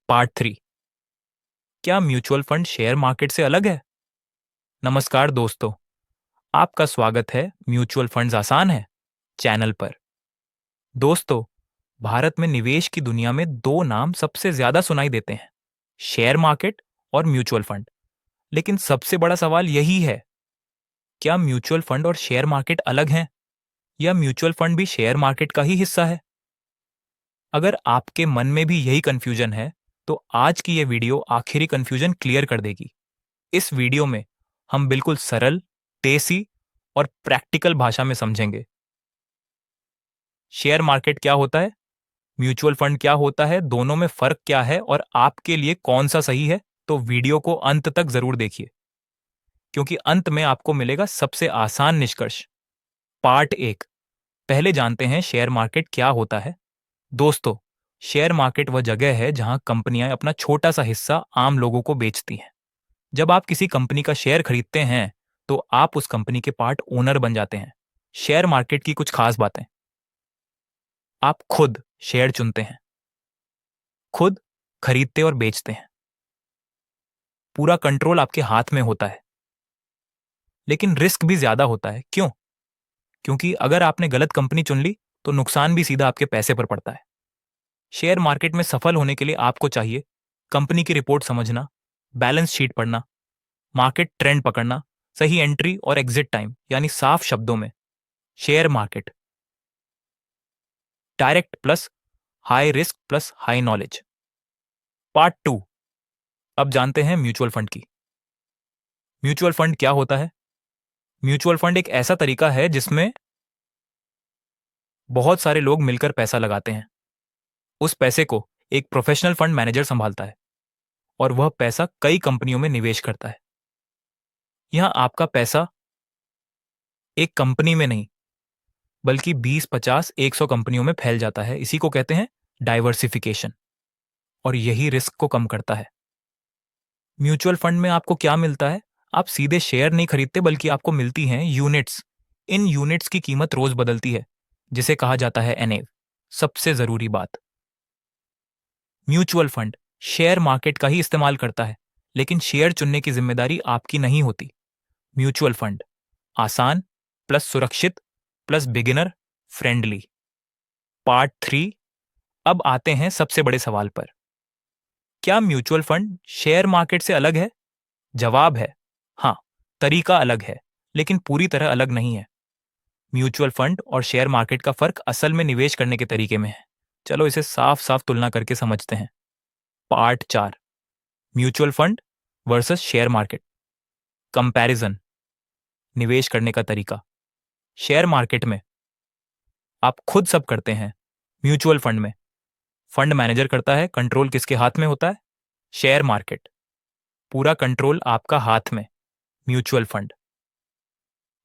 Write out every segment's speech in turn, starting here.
Part 3। क्या mutual fund share market से अलग है? नमस्कार दोस्तों, आपका स्वागत है म्यूचुअल फंड्स आसान है चैनल पर। दोस्तों, भारत में निवेश की दुनिया में दो नाम सबसे ज्यादा सुनाई देते हैं, शेयर मार्केट और म्यूचुअल फंड। लेकिन सबसे बड़ा सवाल यही है, क्या म्यूचुअल फंड और शेयर मार्केट अलग हैं या म्यूचुअल फंड भी शेयर मार्केट का ही हिस्सा है? अगर आपके मन में भी यही कंफ्यूजन है, तो आज की ये वीडियो आखिरी कंफ्यूजन क्लियर कर देगी। इस वीडियो में हम बिल्कुल सरल, देसी और प्रैक्टिकल भाषा में समझेंगे। शेयर मार्केट क्या होता है, म्यूचुअल फंड क्या होता है, दोनों में फर्क क्या है और आपके लिए कौन सा सही है। तो वीडियो को अंत तक जरूर देखिए, क्योंकि अंत में आपको मिलेगा सबसे आसान निष्कर्ष। पार्ट 1। पहले जानते हैं शेयर मार्केट क्या होता है। दोस्तों, शेयर मार्केट वह जगह है जहां कंपनियां अपना छोटा सा हिस्सा आम लोगों को बेचती हैं। जब आप किसी कंपनी का शेयर खरीदते हैं, तो आप उस कंपनी के पार्ट ओनर बन जाते हैं। शेयर मार्केट की कुछ खास बातें: आप खुद शेयर चुनते हैं, खुद खरीदते और बेचते हैं, पूरा कंट्रोल आपके हाथ में होता है। लेकिन रिस्क भी ज्यादा होता है। क्यों? क्योंकि अगर आपने गलत कंपनी चुन ली, तो नुकसान भी सीधा आपके पैसे पर पड़ता है। शेयर मार्केट में सफल होने के लिए आपको चाहिए कंपनी की रिपोर्ट समझना, बैलेंस शीट पढ़ना, मार्केट ट्रेंड पकड़ना, सही एंट्री और एग्जिट टाइम, यानी साफ शब्दों में share market direct plus high risk plus high knowledge. Part 2। अब जानते हैं म्यूचुअल फंड की। म्यूचुअल फंड क्या होता है? म्यूचुअल फंड एक ऐसा तरीका है जिसमें बहुत सारे लोग मिलकर पैसा लगाते हैं। उस पैसे को एक प्रोफेशनल फंड मैनेजर संभालता है और वह पैसा कई कंपनियों में निवेश करता है। यहां आपका पैसा एक कंपनी में नहीं, बल्कि 20, 50, 100 कंपनियों में फैल जाता है। इसी को कहते हैं डाइवर्सिफिकेशन, और यही रिस्क को कम करता है। म्यूचुअल फंड में आपको क्या मिलता है? आप सीधे शेयर नहीं खरीदते, बल्कि आपको मिलती हैं यूनिट्स। इन यूनिट्स की कीमत रोज बदलती है, जिसे कहा जाता है एनएव। सबसे जरूरी बात, म्यूचुअल फंड शेयर मार्केट का ही इस्तेमाल करता है, लेकिन शेयर चुनने की जिम्मेदारी आपकी नहीं होती। म्यूचुअल फंड आसान प्लस सुरक्षित प्लस बिगिनर फ्रेंडली। पार्ट 3। अब आते हैं सबसे बड़े सवाल पर, क्या म्यूचुअल फंड शेयर मार्केट से अलग है? जवाब है हाँ, तरीका अलग है, लेकिन पूरी तरह अलग नहीं है। म्यूचुअल फंड और शेयर मार्केट का फर्क असल में निवेश करने के तरीके में है। चलो इसे साफ साफ तुलना करके समझते हैं। Part 4। Mutual fund versus share market, comparison. निवेश करने का तरीका: शेयर मार्केट में आप खुद सब करते हैं। म्यूचुअल फंड में फंड मैनेजर करता है। कंट्रोल किसके हाथ में होता है? शेयर मार्केट, पूरा कंट्रोल आपका हाथ में। Mutual fund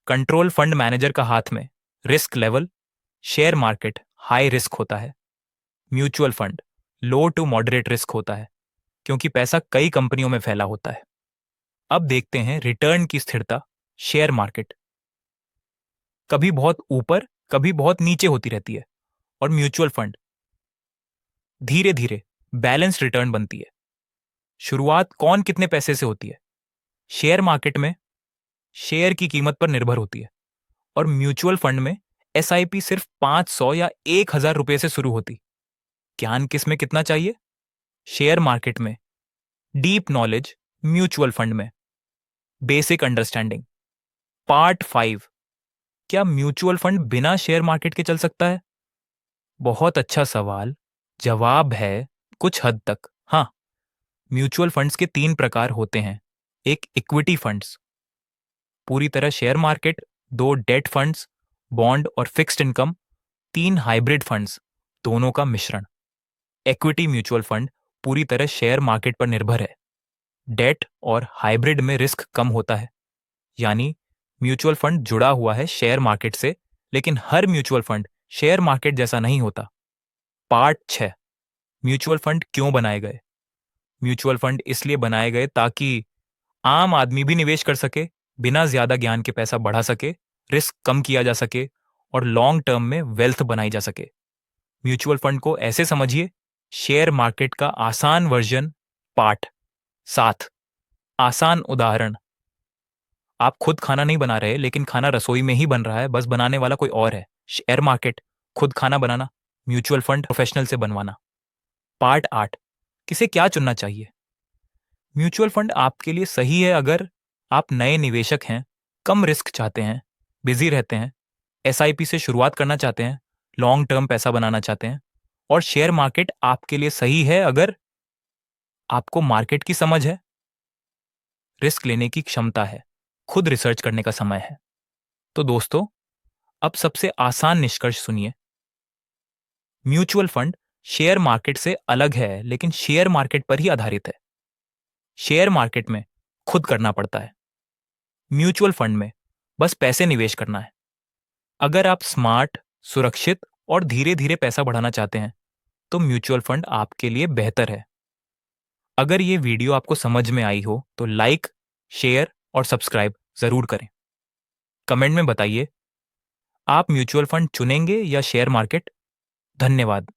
control fund manager का हाथ में। Risk level: share market high risk होता है, mutual fund low to moderate risk होता है, क्योंकि पैसा कई कंपनियों में फैला होता है। अब देखते हैं रिटर्न की स्थिरता। शेयर मार्केट कभी बहुत ऊपर, कभी बहुत नीचे होती रहती है, और म्यूचुअल फंड धीरे धीरे बैलेंस रिटर्न बनती है। शुरुआत कौन कितने पैसे से होती है? शेयर मार्केट में शेयर की कीमत पर निर्भर होती है, और म्यूचुअल फंड में एसआईपी सिर्फ 500 या 1000 रुपए से शुरू होती। ज्ञान किस में कितना चाहिए? शेयर मार्केट में डीप नॉलेज, म्यूचुअल फंड में बेसिक अंडरस्टैंडिंग। पार्ट 5। क्या म्यूचुअल फंड बिना शेयर मार्केट के चल सकता है? बहुत अच्छा सवाल। जवाब है कुछ हद तक हाँ। म्यूचुअल फंड्स के 3 प्रकार होते हैं। एक इक्विटी फंड्स, पूरी तरह share market. 2 date funds, bond और फिक्स्ड इनकम। 3 हाइब्रिड फंड्स, दोनों का मिश्रण। इक्विटी म्यूचुअल फंड पूरी तरह शेयर मार्केट पर निर्भर है। डेट और हाइब्रिड में रिस्क कम होता है, यानी म्यूचुअल फंड जुड़ा हुआ है शेयर मार्केट से, लेकिन हर म्यूचुअल फंड शेयर मार्केट जैसा नहीं होता। पार्ट 6। म्यूचुअल फंड क्यों बनाए गए? म्यूचुअल फंड इसलिए बनाए गए ताकि आम आदमी भी निवेश कर सके, बिना ज्यादा ज्ञान के पैसा बढ़ा सके, रिस्क कम किया जा सके और लॉन्ग टर्म में वेल्थ बनाई जा सके। म्यूचुअल फंड को ऐसे समझिए शेयर मार्केट का आसान वर्जन पाठ 7। आसान उदाहरण। आप खुद खाना नहीं बना रहे, लेकिन खाना रसोई में ही बन रहा है, बस बनाने वाला कोई और है। शेयर मार्केट, खुद खाना बनाना। म्यूचुअल फंड, प्रोफेशनल से बनवाना। पार्ट 8, किसे क्या चुनना चाहिए। म्यूचुअल फंड आपके लिए सही है अगर आप नए निवेशक हैं, कम रिस्क चाहते हैं, बिजी रहते हैं, एसआईपी से शुरुआत करना चाहते हैं, लॉन्ग टर्म पैसा बनाना चाहते हैं। और शेयर मार्केट आपके लिए सही है अगर आपको मार्केट की समझ है, रिस्क लेने की क्षमता है, खुद रिसर्च करने का समय है। तो दोस्तों, अब सबसे आसान निष्कर्ष सुनिए। म्यूचुअल फंड शेयर मार्केट से अलग है, लेकिन शेयर मार्केट पर ही आधारित है। शेयर मार्केट में खुद करना पड़ता है, म्यूचुअल फंड में बस पैसे निवेश करना है। अगर आप स्मार्ट, सुरक्षित और धीरे धीरे पैसा बढ़ाना चाहते हैं तो म्यूचुअल फंड आपके लिए बेहतर है। अगर ये वीडियो आपको समझ में आई हो तो लाइक, शेयर और सब्सक्राइब जरूर करें। कमेंट में बताइए, आप म्यूचुअल फंड चुनेंगे या शेयर मार्केट। धन्यवाद।